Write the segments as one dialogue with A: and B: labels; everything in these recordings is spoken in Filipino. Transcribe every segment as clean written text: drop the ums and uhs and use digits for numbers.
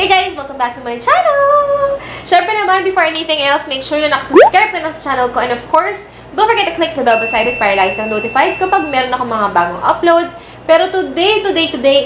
A: Hey guys! Welcome back to my channel! Syempre naman, before anything else, make sure na nakasubscribe ka na sa channel ko. And of course, don't forget to click the bell beside it para like kang notified kapag meron ako mga bagong uploads. Pero today,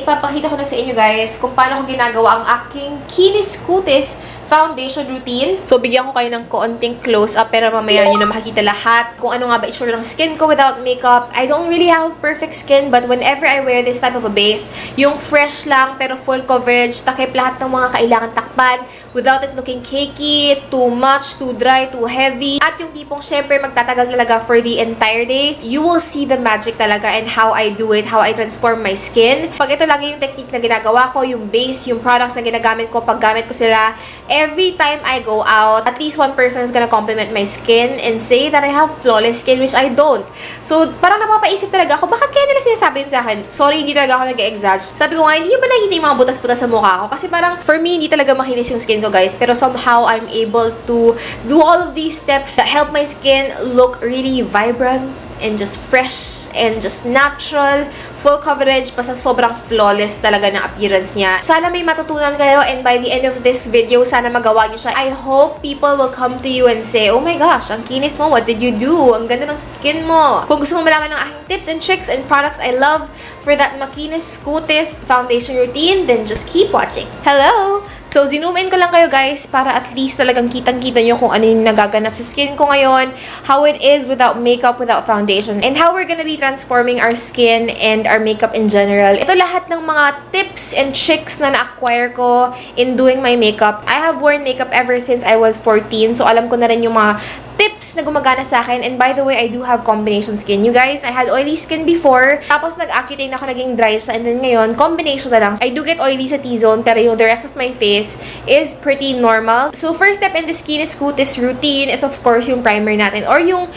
A: ipapakita ko na sa inyo guys kung paano ko ginagawa ang aking kinis kutis foundation routine. So, bigyan ko kayo ng konting close-up pero mamaya nyo na makikita lahat kung ano nga ba itsura ng skin ko without makeup. I don't really have perfect skin but whenever I wear this type of a base, yung fresh lang pero full coverage, takip lahat ng mga kailangan takpan without it looking cakey, too much, too dry, too heavy. At yung tipong syempre magtatagal talaga for the entire day. You will see the magic talaga and how I do it, how I transform my skin. Pag ito lagi yung technique na ginagawa ko, yung base, yung products na ginagamit ko, paggamit ko sila, every time I go out, at least one person is gonna compliment my skin and say that I have flawless skin, which I don't. So, parang napapaisip talaga ako, bakit kaya nila sinasabi sa akin? Sorry, hindi talaga ako nag-exaggerate. Sabi ko nga, hindi ba nakikita yung mga butas-butas sa mukha ko? Kasi parang, for me, hindi talaga makinis yung skin ko, guys. Pero somehow, I'm able to do all of these steps that help my skin look really vibrant and just fresh and just natural, full coverage, basta sobrang flawless talaga ng appearance niya. Sana may matutunan kayo and by the end of this video, sana magawa niyo siya. I hope people will come to you and say, oh my gosh, ang kinis mo, what did you do? Ang ganda ng skin mo. Kung gusto mo malaman ng aking tips and tricks and products I love for that makinis kutis foundation routine, then just keep watching. Hello! So, zoom in ko lang kayo guys para at least talagang kitang-kita nyo kung ano yung nagaganap sa skin ko ngayon, how it is without makeup, without foundation, and how we're gonna be transforming our skin and our makeup in general. Ito lahat ng mga tips and tricks na na-acquire ko in doing my makeup. I have worn makeup ever since I was 14, so alam ko na rin yung mga tips na gumagana sa akin. And by the way, I do have combination skin. You guys, I had oily skin before. Tapos nag-accutane ako, naging dry siya. And then ngayon, combination na lang. I do get oily sa T-zone, pero yung the rest of my face is pretty normal. So, first step in the kinis kutis routine is of course yung primer natin. Or yung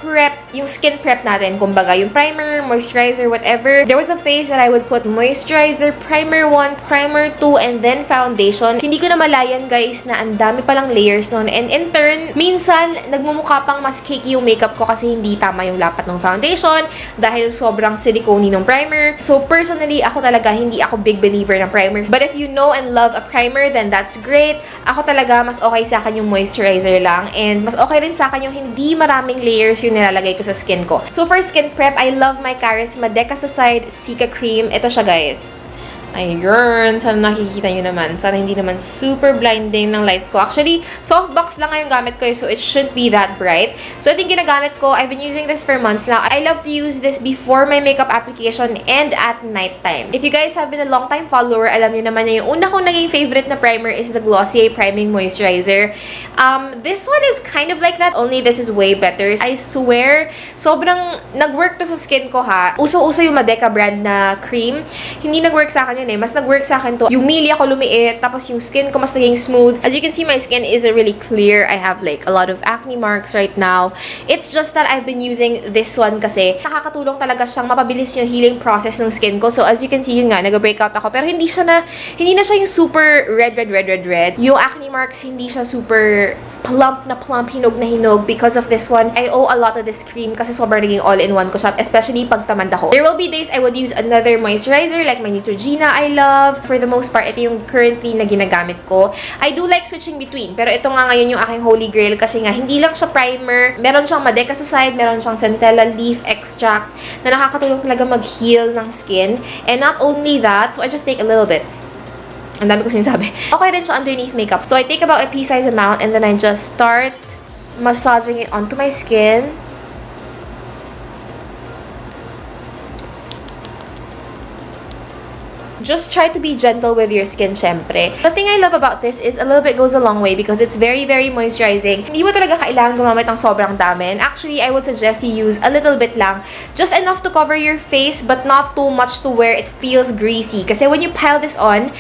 A: prep, yung skin prep natin. Kumbaga, yung primer, moisturizer, whatever. There was a phase that I would put moisturizer, primer 1, primer 2, and then foundation. Hindi ko na malayan guys na ang dami palang layers nun. And in turn, minsan, nagmumukha pang mas cakey yung makeup ko kasi hindi tama yung lapat ng foundation dahil sobrang silicone ng primer. So, personally, ako talaga, hindi ako big believer ng primer. But if you know and love a primer, then that's great. Ako talaga, mas okay sa akin yung moisturizer lang. And mas okay rin sa akin yung hindi maraming layers yung nilalagay ko sa skin ko. So, for skin prep, I love my Charis Madecassoside Cica Cream. Ito siya, guys. Ayun, sana nakikita nyo naman. Sana hindi naman super blinding ng lights ko. Actually, softbox lang ngayong gamit ko so it shouldn't be that bright. So, ito yung ginagamit ko. I've been using this for months now. I love to use this before my makeup application and at nighttime. If you guys have been a long time follower, alam nyo naman na yung una kong naging favorite na primer is the Glossier Priming Moisturizer. This one is kind of like that, only this is way better. I swear, sobrang nag-work to sa skin ko ha. Uso-uso yung Madeca brand na cream. Hindi nag-work sa akin mas nag-work sa akin to. Yung milya ko lumiit, tapos yung skin ko mas naging smooth. As you can see, my skin isn't really clear. I have like a lot of acne marks right now. It's just that I've been using this one kasi nakakatulong talaga siyang mapabilis yung healing process ng skin ko. So as you can see, yun nga, nag-breakout ako. Pero hindi na siya yung super red. Yung acne marks, hindi siya super plump, hinog na hinog because of this one. I owe a lot of this cream kasi sobrang naging all-in-one ko siya, especially pag tamad ako. There will be days I would use another moisturizer like my Neutrogena I love. For the most part, ito yung currently na ginagamit ko. I do like switching between, pero ito nga ngayon yung aking holy grail kasi nga hindi lang siya primer, meron siyang Madecassoside, meron siyang centella leaf extract na nakakatulong talaga mag-heal ng skin. And not only that, so I just take a little bit. Ang dami ko sinasabi. Okay rin siya underneath makeup. So, I take about a pea-size amount and then I just start massaging it onto my skin. Just try to be gentle with your skin, syempre. The thing I love about this is a little bit goes a long way because it's very, very moisturizing. Hindi mo talaga kailangan gumamit ng sobrang dami. And actually, I would suggest you use a little bit lang. Just enough to cover your face but not too much to where it feels greasy. Kasi when you pile this on,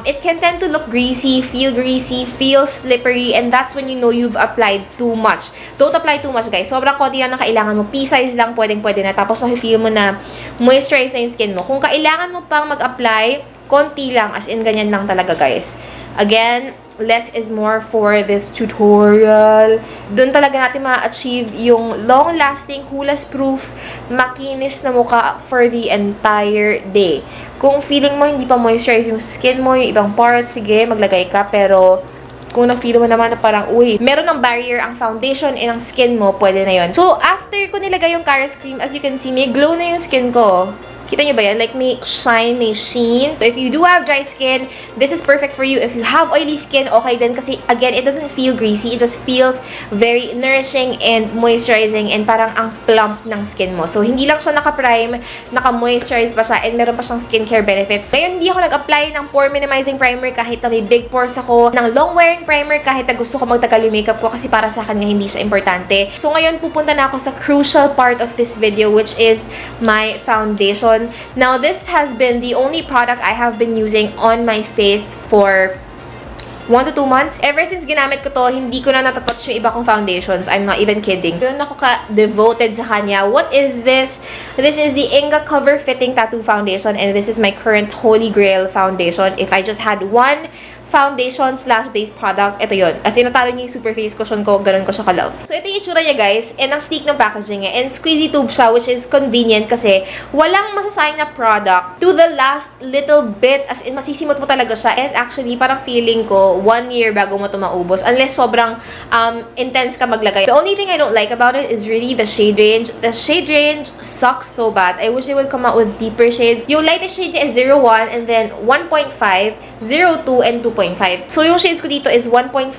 A: it can tend to look greasy, feel slippery, and that's when you know you've applied too much. Don't apply too much, guys. Sobrang konti lang na kailangan mo. Pea-size lang, pwedeng-pwede na. Tapos mafe-feel mo na moisturize na yung skin mo. Kung kailangan mo pang mag-apply, konti lang, as in ganyan lang talaga guys. Again, less is more for this tutorial. Doon talaga natin ma-achieve yung long-lasting, hulas-proof, makinis na mukha for the entire day. Kung feeling mo hindi pa moisturize yung skin mo, yung ibang parts, sige, maglagay ka. Pero kung na-feel mo naman na parang, uy, meron ng barrier ang foundation and ang skin mo, pwede na yon. So, after ko nilagay yung Charis cream, as you can see, may glow na yung skin ko. Kita nyo ba yan? Like, may shine, may sheen. So, if you do have dry skin, this is perfect for you. If you have oily skin, okay din. Kasi, again, it doesn't feel greasy. It just feels very nourishing and moisturizing and parang ang plump ng skin mo. So, hindi lang siya naka-prime, naka-moisturize pa siya, and meron pa siyang skincare benefits. Ngayon, hindi ako nag-apply ng pore minimizing primer kahit na may big pores ako, ng long-wearing primer kahit na gusto ko magtagal yung makeup ko kasi para sa akin nga hindi siya importante. So, ngayon, pupunta na ako sa crucial part of this video, which is my foundation. Now, this has been the only product I have been using on my face for 1 to 2 months. Ever since ginamit ko to, hindi ko na natatouch yung iba kong foundations. I'm not even kidding. Doon ako ka-devoted sa kanya. What is this? This is the INGA Cover Fitting Tattoo Foundation, and this is my current holy grail foundation. If I just had one foundation / base product, ito yun. As in, natalo niya yung super face cushion ko, ganun ko siya ka-love. So, ito yung itsura niya, guys. And ang sleek ng packaging niya. And squeezy tube siya, which is convenient kasi walang masasayang na product to the last little bit. As in, masisimot mo talaga siya. And actually, parang feeling ko, 1 year bago mo ito maubos. Unless sobrang intense ka maglagay. The only thing I don't like about it is really the shade range. The shade range sucks so bad. I wish they would come out with deeper shades. Yung lightest shade niya is 01, and then 1.5, 02, and 2.5. So, yung shades ko dito is 1.5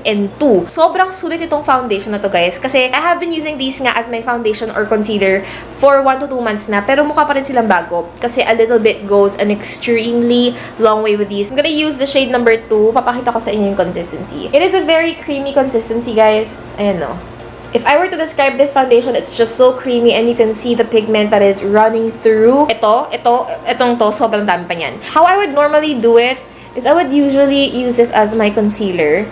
A: and 2. Sobrang sulit itong foundation na to, guys. Kasi I have been using these nga as my foundation or concealer for 1 to 2 months na. Pero mukha pa rin silang bago. Kasi a little bit goes an extremely long way with these. I'm gonna use the shade number 2. Papakita ko sa inyo yung consistency. It is a very creamy consistency, guys. Ayan, no. If I were to describe this foundation, it's just so creamy and you can see the pigment that is running through. Itong to, sobrang dami pa niyan. How I would normally do it is I would usually use this as my concealer.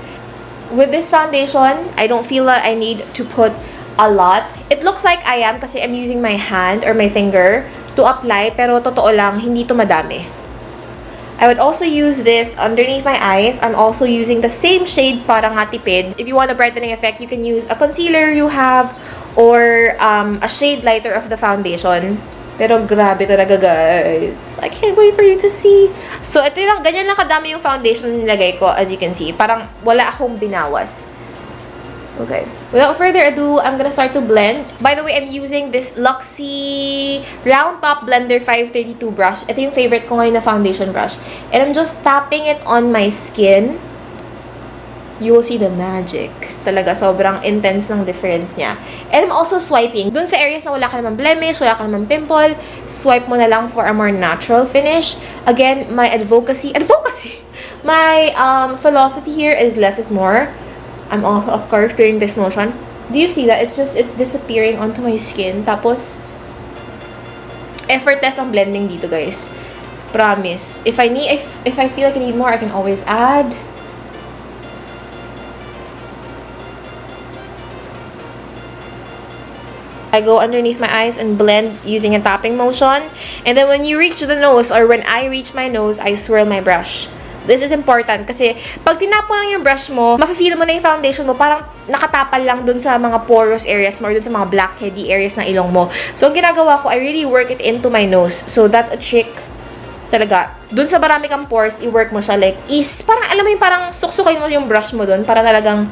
A: With this foundation, I don't feel that I need to put a lot. It looks like I am kasi I'm using my hand or my finger to apply, pero totoo lang, hindi to madami. I would also use this underneath my eyes. I'm also using the same shade, parang nga tipid. If you want a brightening effect, you can use a concealer you have or a shade lighter of the foundation. Pero grabe talaga, guys. I can't wait for you to see. So, ito lang, ganyan lang kadami yung foundation na nilagay ko, as you can see. Parang wala akong binawas. Okay. Without further ado, I'm gonna start to blend. By the way, I'm using this Luxie Round Top Blender 532 brush. Ito yung favorite ko ngayon na foundation brush. And I'm just tapping it on my skin. You will see the magic. Talaga, sobrang intense ng difference niya. And I'm also swiping. Dun sa areas na wala ka naman blemish, wala ka naman pimple, swipe mo na lang for a more natural finish. Again, my my philosophy here is less is more. I'm also, of course, doing this motion. Do you see that? It's disappearing onto my skin. Tapos, effortless ang blending dito, guys. Promise. If I feel like I need more, I can always add. I go underneath my eyes and blend using a tapping motion. And then when you reach the nose, or when I reach my nose, I swirl my brush. This is important kasi pag tinap mo lang yung brush mo, mafe-feel mo na yung foundation mo, parang nakatapal lang dun sa mga porous areas mo or dun sa mga blackheady areas ng ilong mo. So, ang ginagawa ko, I really work it into my nose. So, that's a trick talaga. Dun sa marami kang pores, i-work mo siya like, parang, alam mo yung parang suksukin mo yung brush mo dun para talagang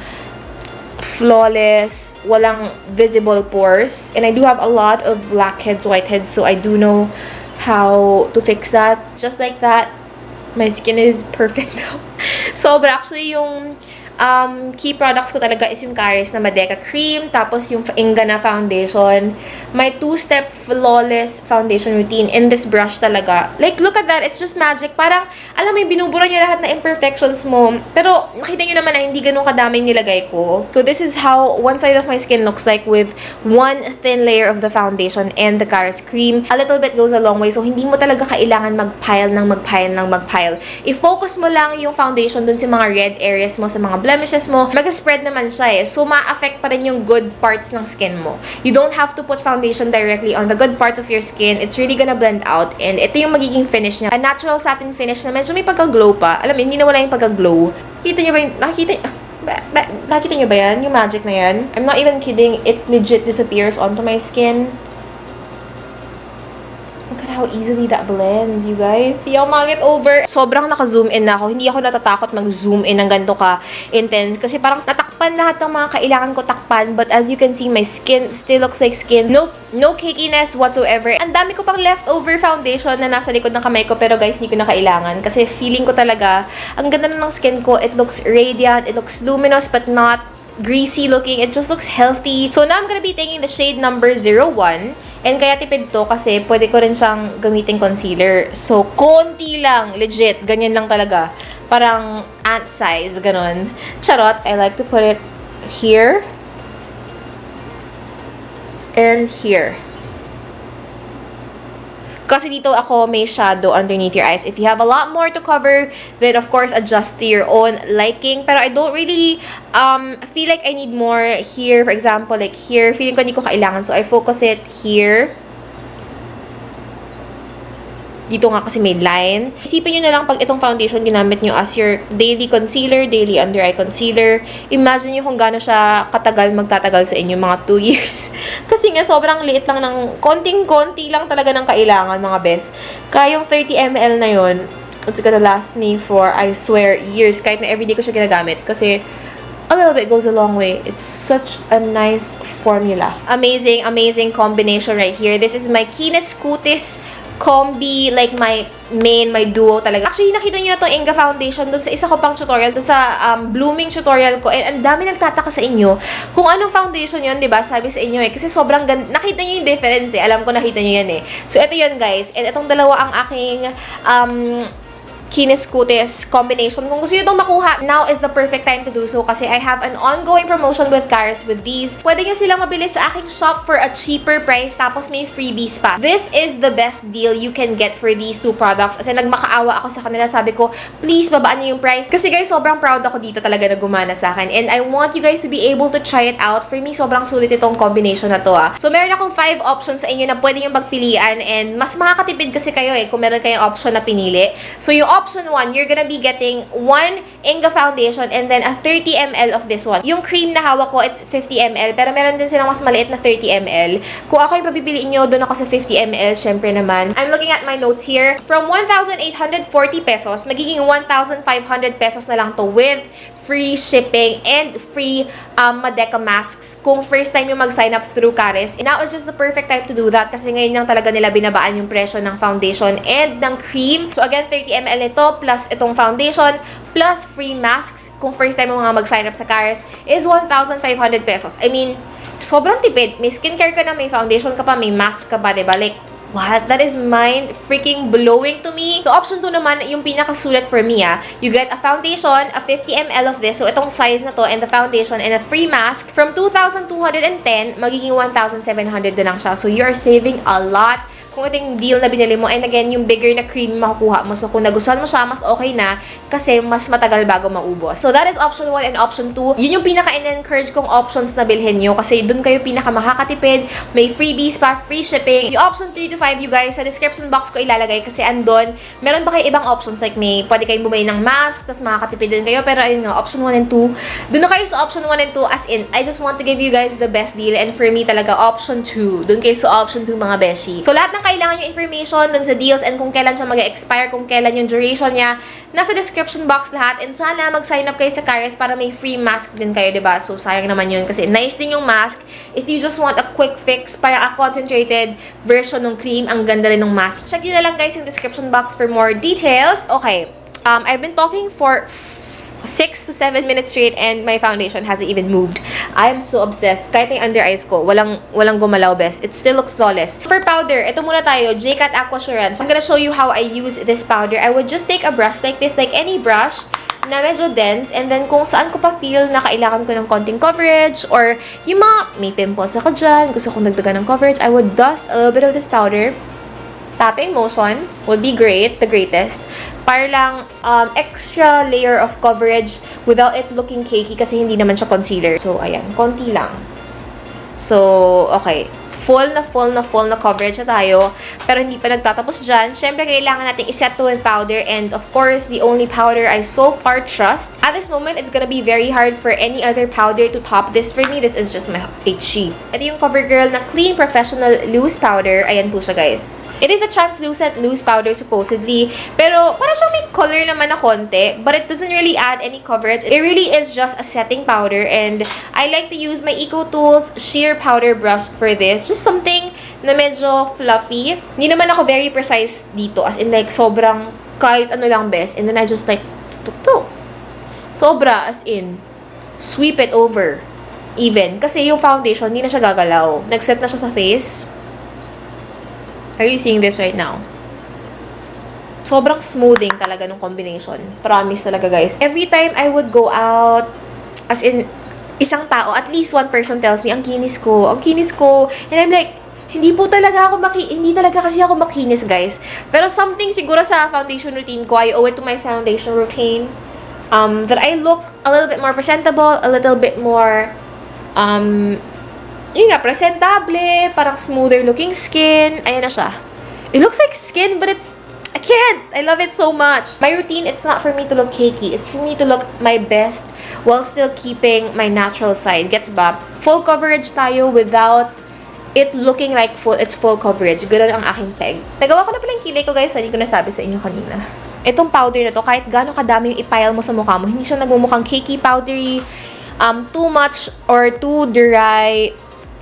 A: flawless, walang visible pores. And I do have a lot of blackheads, whiteheads, so I do know how to fix that. Just like that. My skin is perfect now. Sobra. Actually, yung key products ko talaga is yung Charis na Madeca cream, tapos yung INGA na foundation. My 2-step flawless foundation routine in this brush talaga. Like, look at that. It's just magic. Parang, alam mo, binubura niya lahat na imperfections mo. Pero, nakita niyo naman na hindi ganun kadaming nilagay ko. So, this is how one side of my skin looks like with one thin layer of the foundation and the Charis cream. A little bit goes a long way. So, hindi mo talaga kailangan magpile. I-focus mo lang yung foundation dun sa mga red areas mo, sa mga blemishes mo. Mag-spread naman siya eh. So, ma-affect pa rin yung good parts ng skin mo. You don't have to put foundation directly on the good parts of your skin. It's really gonna blend out. And ito yung magiging finish niya. A natural satin finish na medyo may pagka-glow pa. Alam mo, hindi na wala yung pagka-glow. Nakikita niyo ba yung, nakikita niyo ba yan? Yung magic na yan? I'm not even kidding. It legit disappears onto my skin. Look at how easily that blends, you guys. Hindi ako mag-get over. Sobrang naka-zoom in na ako. Hindi ako natatakot mag-zoom in ng ganito ka-intense. Kasi parang natakpan lahat ng mga kailangan ko takpan. But as you can see, my skin still looks like skin. No cakiness whatsoever. Ang dami ko pang leftover foundation na nasa likod ng kamay ko. Pero guys, hindi ko na kailangan. Kasi feeling ko talaga, ang ganda na ng skin ko. It looks radiant. It looks luminous but not greasy looking. It just looks healthy. So now I'm gonna be taking the shade number 01. And kaya tipid to kasi pwede ko rin siyang gamitin concealer. So, konti lang. Legit. Ganyan lang talaga. Parang ant size. Ganon. Charot. I like to put it here. And here. Kasi dito ako may shadow underneath your eyes. If you have a lot more to cover, then of course, adjust to your own liking. Pero I don't really feel like I need more here. For example, like here. Feeling ko hindi ko kailangan. So, I focus it here. Dito nga kasi may line. Isipin nyo na lang pag itong foundation ginamit nyo as your daily concealer, daily under eye concealer. Imagine nyo kung gaano siya katagal magtatagal sa inyo, mga 2 years. Kasi nga sobrang liit lang ng konting-konti lang talaga ng kailangan, mga best. Kaya yung 30 ml na yun, it's gonna last me for, I swear, years. Kahit na everyday ko siya ginagamit. Kasi a little bit goes a long way. It's such a nice formula. Amazing, amazing combination right here. This is my MAKINIS Kutis combi, like my duo talaga. Actually, nakita nyo itong INGA foundation dun sa isa ko pang tutorial, dun sa blooming tutorial ko. And ang dami nagtataka sa inyo kung anong foundation yun, diba? Sabi sa inyo eh. Kasi sobrang ganda. Nakita nyo yung difference eh. Alam ko nakita nyo yan eh. So, ito yun guys. And itong dalawa ang aking MAKINIS Kutis combination. Kung gusto nyo itong makuha, now is the perfect time to do so kasi I have an ongoing promotion with Charis with these. Pwede nyo silang mabili sa aking shop for a cheaper price tapos may freebies pa. This is the best deal you can get for these two products. Kasi nagmakaawa ako sa kanila. Sabi ko, please, babaan nyo yung price. Kasi guys, sobrang proud ako dito talaga na gumana sa akin. And I want you guys to be able to try it out. For me, sobrang sulit itong combination na to ah. So, meron akong 5 options sa inyo na pwede nyo magpilian and mas makakatipid kasi kayo eh kung meron kayong option na pinili. So, yung option 1, you're gonna be getting 1 INGA foundation and then a 30 ml of this one. Yung cream na hawak ko, it's 50 ml. Pero meron din silang mas maliit na 30 ml. Kung ako yung papipiliin nyo, doon ako sa 50 ml. Syempre naman. I'm looking at my notes here. From 1,840 pesos, magiging 1,500 pesos na lang to with free shipping and free Madeca masks kung first time yung mag-sign up through Charis. And now is just the perfect time to do that kasi ngayon lang talaga nila binabaan yung presyo ng foundation and ng cream. So again, 30 ml ito plus itong foundation plus free masks kung first time yung mga mag-sign up sa Charis is 1,500 pesos. I mean, sobrang tipid. May skincare ka na, may foundation ka pa, may mask ka pa, diba? Like, what? That is mind freaking blowing to me. So, option 2 naman, yung pinakasulit for me ah. You get a foundation, a 50 ml of this. So, itong size na to and the foundation and a free mask. From 2,210, magiging 1,700 na lang siya. So, you are saving a lot kung ito yung deal na binili mo. And again, yung bigger na cream makukuha mo. So, kung nagustuhan mo siya, mas okay na kasi mas matagal bago maubos. So, that is option 1 and option 2. Yun yung pinaka-encourage kong options na bilhin nyo kasi dun kayo pinaka-makakatipid. May freebies pa, free shipping. Yung option 3 to 5, you guys, sa description box ko ilalagay kasi andon, meron pa kayo ibang options like may pwede kayong bumili ng mask, tas makakatipid din kayo. Pero ayun nga, option 1 and 2. Dun na kayo sa option 1 and 2 as in, I just want to give you guys the best deal and for me talaga, option 2. Dun kayo sa option 2 mga beshi. So, lahat ng kailangan yung information dun sa deals and kung kailan siya mag-expire, kung kailan yung duration niya, nasa description box lahat. And sana mag-sign up kayo sa Charis para may free mask din kayo, diba? So, sayang naman yun kasi nice din yung mask. If you just want a quick fix, para a concentrated version ng cream, ang ganda rin ng mask. Check nyo na lang guys yung description box for more details. Okay, I've been talking for 6 to 7 minutes straight and my foundation hasn't even moved. I'm so obsessed. Kahit yung under eyes ko, walang gumalaw best. It still looks flawless. For powder, ito muna tayo, J-Cat Aquasurance. I'm gonna show you how I use this powder. I would just take a brush like this, like any brush na medyo dense, and then kung saan ko pa feel na kailangan ko ng konting coverage or yung mga may pimples ako dyan, gusto kong dagdagan ng coverage, I would dust a little bit of this powder. Tapping motion would be great, the greatest. Para lang extra layer of coverage without it looking cakey kasi hindi naman siya concealer. So, ayan, konti lang. So, okay. full na coverage na tayo. Pero hindi pa nagtatapos dyan. Syempre, kailangan natin iset to with powder. And of course, the only powder I so far trust. At this moment, it's gonna be very hard for any other powder to top this for me. This is just my HG. Ito yung Covergirl na Clean Professional Loose Powder. Ayan po siya, guys. It is a translucent loose powder supposedly. Pero parang siyang may color naman na konti. But it doesn't really add any coverage. It really is just a setting powder. And I like to use my Eco Tools Sheer Powder Brush for this. Just something na medyo fluffy. Hindi naman ako very precise dito. As in like sobrang kahit ano lang best. And then I just like tuk-tuk. Sobra as in sweep it over. Even. Kasi yung foundation, hindi na siya gagalaw. Nag-set na siya sa face. Are you seeing this right now? Sobrang smoothing talaga ng combination. Promise talaga, guys. Every time I would go out, as in, isang tao, at least one person tells me, ang kinis ko. And I'm like, hindi talaga kasi ako makinis, guys. Pero something siguro sa foundation routine ko, I owe it to my foundation routine. That I look a little bit more presentable, a little bit more, yun nga, presentable, parang smoother looking skin. Ayan na siya. It looks like skin, but I can't! I love it so much. My routine, it's not for me to look cakey. It's for me to look my best while still keeping my natural side. Gets ba? Full coverage tayo without it looking like it's full coverage. Ganun ang aking peg. Nagawa ko na pala yung kilay ko, guys. Hindi ko nasabi sa inyo kanina. Itong powder na to, kahit gaano kadami yung ipile mo sa mukha mo, hindi siya nagmumukhang cakey, powdery, too much or too dry.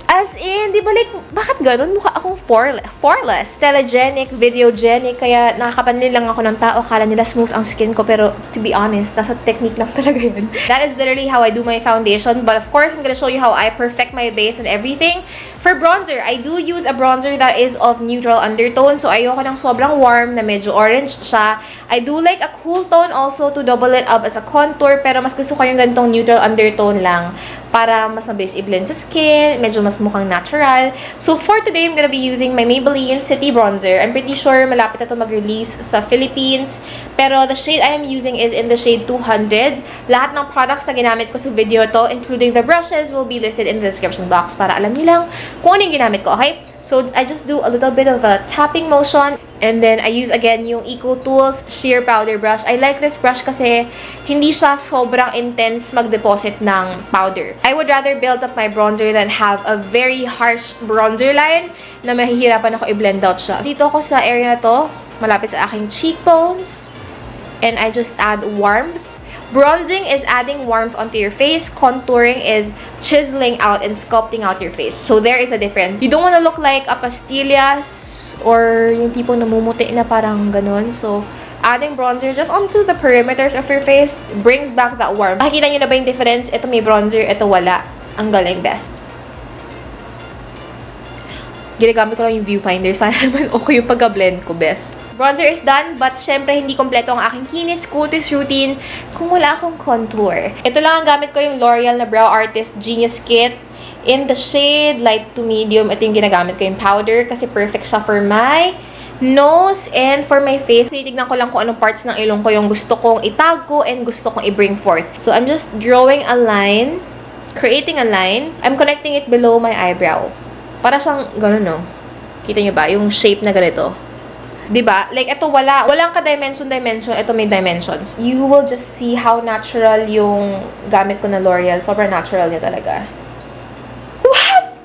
A: As in, di ba like, bakit ganun? Mukha akong flawless. Telegenic, videogenic, kaya nakakapanlil lang ako ng tao. Akala nila smooth ang skin ko, pero to be honest, nasa technique lang talaga yun. That is literally how I do my foundation. But of course, I'm gonna show you how I perfect my base and everything. For bronzer, I do use a bronzer that is of neutral undertone. So, ayoko ng sobrang warm na medyo orange siya. I do like a cool tone also to double it up as a contour. Pero mas gusto ko yung ganitong neutral undertone lang para mas mabilis i-blend sa skin, medyo mas mukhang natural. So, for today, I'm gonna be using my Maybelline City Bronzer. I'm pretty sure malapit na ito mag-release sa Philippines. Pero the shade I am using is in the shade 200. Lahat ng products na ginamit ko sa video to, including the brushes, will be listed in the description box para alam niyo lang kung ano yung ginamit ko, okay? So, I just do a little bit of a tapping motion. And then, I use again yung Eco Tools Sheer Powder Brush. I like this brush kasi hindi siya sobrang intense mag-deposit ng powder. I would rather build up my bronzer than have a very harsh bronzer line na mahihirapan ako i-blend out siya. Dito ako sa area na to, malapit sa aking cheekbones. And I just add warmth. Bronzing is adding warmth onto your face. Contouring is chiseling out and sculpting out your face. So, there is a difference. You don't want to look like a pastillas or yung tipong namumuti na parang ganun. So, adding bronzer just onto the perimeters of your face brings back that warmth. Makikita nyo na ba yung difference? Ito may bronzer, ito wala. Ang galing, best. Ginagamit ko lang yung viewfinder. Sana naman okay yung pagka-blend ko, best. Bronzer is done, but syempre hindi kompleto ang aking kinis, kutis routine kung wala akong contour. Ito lang ang gamit ko, yung Loreal na Brow Artist Genius Kit in the shade light to medium. Ito yung ginagamit ko yung powder kasi perfect siya for my nose and for my face. So, titignan ko lang kung anong parts ng ilong ko yung gusto kong itago and gusto kong i-bring forth. So, I'm just drawing a line, creating a line. I'm connecting it below my eyebrow. Para siyang gano'n, no? Kita nyo ba? Yung shape na ganito. Diba? Like, ito walang ka-dimension. Ito may dimensions. You will just see how natural yung gamit ko na L'Oreal. Sobrang natural niya talaga. What?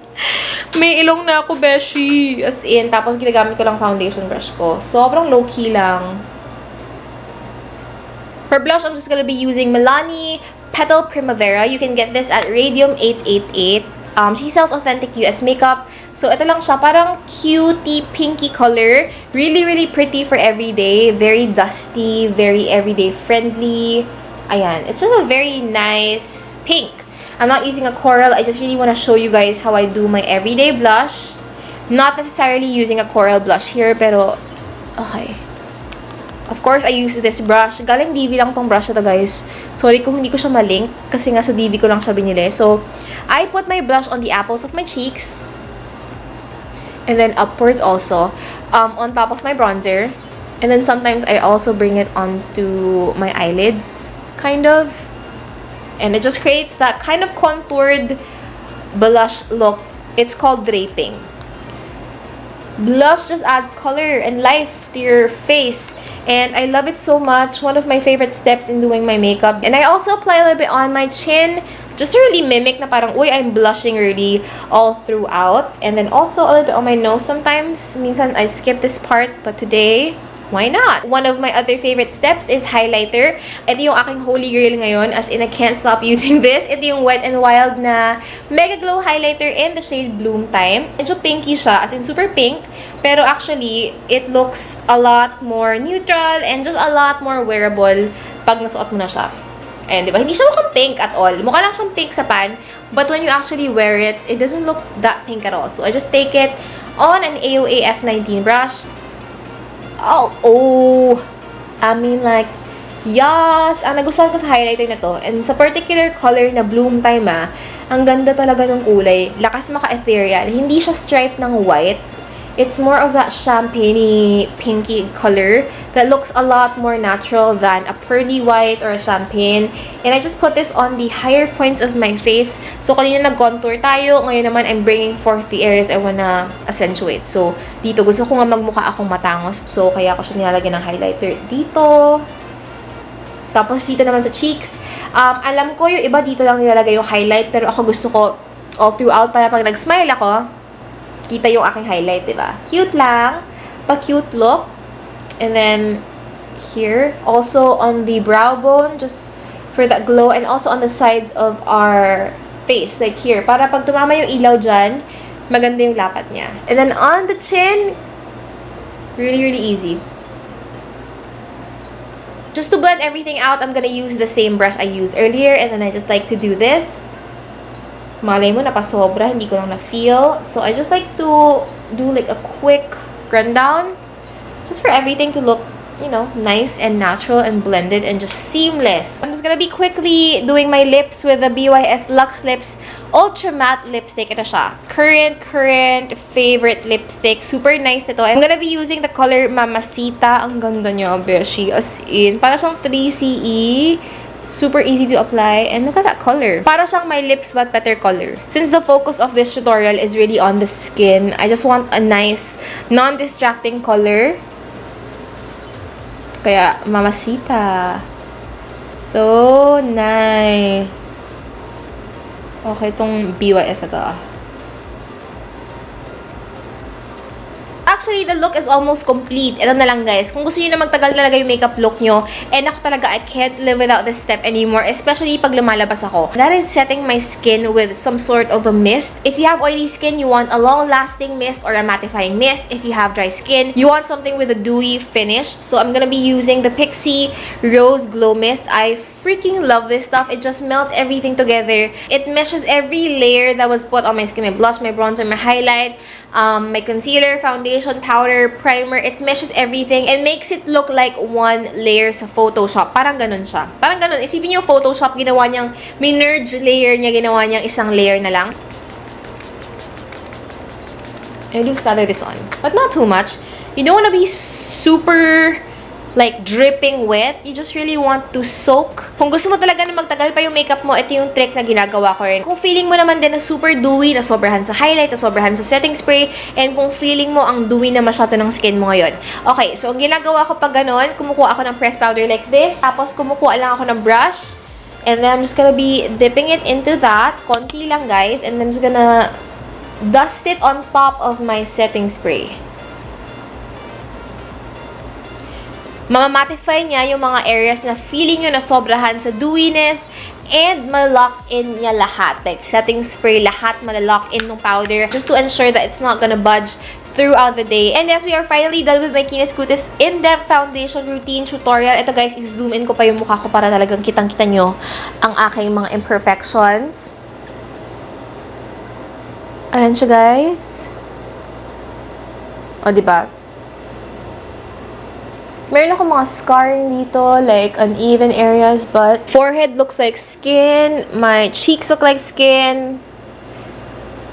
A: May ilong na ako, beshi. As in, tapos ginagamit ko lang foundation brush ko. Sobrang low-key lang. For blush, I'm just gonna be using Milani Petal Primavera. You can get this at Radium 888. She sells authentic US makeup. So, ito lang siya. Parang cutie, pinky color. Really, really pretty for everyday. Very dusty. Very everyday friendly. Ayan. It's just a very nice pink. I'm not using a coral. I just really want to show you guys how I do my everyday blush. Not necessarily using a coral blush here, pero okay. Of course, I use this brush. Galing DV lang tong brush ito, guys. Sorry kung hindi ko siya malink kasi nga sa DV ko lang siya binili. So, I put my blush on the apples of my cheeks. And then upwards also. On top of my bronzer. And then sometimes I also bring it onto my eyelids. Kind of. And it just creates that kind of contoured blush look. It's called draping. Blush just adds color and life to your face. And I love it so much. One of my favorite steps in doing my makeup. And I also apply a little bit on my chin just to really mimic na parang, uy, I'm blushing really all throughout. And then also a little bit on my nose sometimes. Minsan I skip this part, but today, why not? One of my other favorite steps is highlighter. Ito yung aking holy grail ngayon, as in I can't stop using this. Ito yung Wet n Wild na Megaglo highlighter in the shade Bloom Time. Medyo pinky siya, as in super pink. Pero actually, it looks a lot more neutral and just a lot more wearable pag nasuot mo na siya. Ayan, di ba? Hindi siya mukhang pink at all. Mukha lang siyang pink sa pan. But when you actually wear it, it doesn't look that pink at all. So I just take it on an AOA F19 brush. I mean like, yes! Nagustuhan ko sa highlighter na to. And sa particular color na Bloom Time ang ganda talaga ng kulay. Lakas maka-ethereal. Hindi siya striped ng white. It's more of that champagne-y, pinky color that looks a lot more natural than a pearly white or a champagne. And I just put this on the higher points of my face. So, kanina nag-contour tayo. Ngayon naman, I'm bringing forth the areas I wanna accentuate. So, dito, gusto ko nga magmukha akong matangos. So, kaya ko siya nilalagyan ng highlighter dito. Tapos, dito naman sa cheeks. Alam ko yung iba dito lang nilalagay yung highlight. Pero ako gusto ko all throughout para pag nag-smile ako, kita yung aking highlight, diba? Cute lang. Pa-cute look. And then, here. Also, on the brow bone, just for that glow. And also on the sides of our face. Like here. Para pag tumama yung ilaw dyan, maganda yung lapat niya. And then, on the chin, really, really easy. Just to blend everything out, I'm gonna use the same brush I used earlier. And then, I just like to do this. Malay mo, napasobra, hindi ko lang na-feel. So, I just like to do like a quick rundown. Just for everything to look, you know, nice and natural and blended and just seamless. I'm just gonna be quickly doing my lips with the BYS Lux Lips Ultra Matte Lipstick. Ito siya. Current favorite lipstick. Super nice ito. I'm gonna be using the color Mamacita. Ang ganda niya, beshi. As in, para siyang 3CE. Super easy to apply. And look at that color. Para siyang my lips but better color. Since the focus of this tutorial is really on the skin, I just want a nice, non-distracting color. Kaya, Mamacita. So nice. Okay, itong BYS na to. Actually, the look is almost complete. Ito na lang, guys. Kung gusto niyo na magtagal talaga yung makeup look nyo, and ako talaga, I can't live without this step anymore, especially pag lumalabas ako. That is setting my skin with some sort of a mist. If you have oily skin, you want a long-lasting mist or a mattifying mist. If you have dry skin, you want something with a dewy finish. So, I'm gonna be using the Pixi Rose Glow Mist. I freaking love this stuff. It just melts everything together. It meshes every layer that was put on my skin. My blush, my bronzer, my highlight, my concealer, foundation, powder, primer. It meshes everything and makes it look like one layer sa Photoshop. Parang ganun siya. Parang ganun. Isipin niyo Photoshop, ginawa niyang minerge layer niya, ginawa niyang isang layer na lang. I do slather this on. But not too much. You don't want to be super like dripping wet. You just really want to soak. Kung gusto mo talaga na magtagal pa yung makeup mo, ito yung trick na ginagawa ko rin. Kung feeling mo naman din na super dewy, na sobrahan sa highlight, na sobrahan sa setting spray, and kung feeling mo ang dewy na masyado ng skin mo ngayon. Okay, so ang ginagawa ko pag ganun, kumukuha ako ng pressed powder like this, tapos kumukuha lang ako ng brush, and then I'm just gonna be dipping it into that. Konti lang, guys, and then I'm just gonna dust it on top of my setting spray. Mamamattify niya yung mga areas na feeling nyo na sobrahan sa dewiness and ma-lock in niya lahat. Like, setting spray, lahat ma-lock in ng powder just to ensure that it's not gonna budge throughout the day. And yes, we are finally done with my MAKINIS Kutis in-depth foundation routine tutorial. Ito, guys, is-zoom in ko pa yung mukha ko para talagang kitang-kita nyo ang aking mga imperfections. Ayan siya, guys. O, diba? Meron ako mga scarring dito, like uneven areas, but forehead looks like skin, my cheeks look like skin.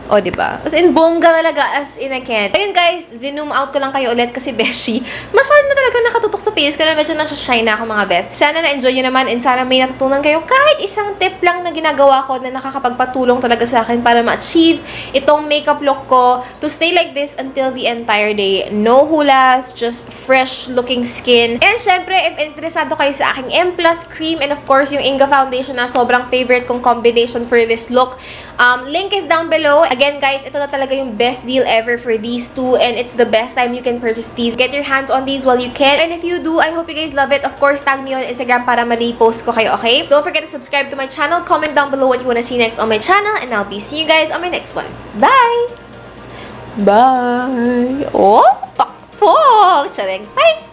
A: O, diba? As in, bongga talaga, as in I can't. Ayun guys, zoom out ko lang kayo ulit kasi beshi. Masyado na talaga nakatutok sa face ko na medyo nasa-shine na ako mga best. Sana na-enjoy nyo naman and sana may natutunan kayo kahit isang tip lang na ginagawa ko na nakakapagpatulong talaga sa akin para ma-achieve itong makeup look ko to stay like this until the entire day. No hulas, just fresh looking skin. And syempre, if interesado kayo sa aking M Plus cream and of course yung INGA foundation na sobrang favorite kong combination for this look, link is down below. Again guys, ito na talaga yung best deal ever for these two and it's the best time you can purchase these. Get your hands on these while you can. And if you do, I hope you guys love it. Of course, tag me on Instagram para ma-repost ko kayo, okay? Don't forget to subscribe to my channel. Comment down below what you wanna see next on my channel and I'll be seeing you guys on my next one. Bye! Bye! Oh, pakpok! Charing! Bye!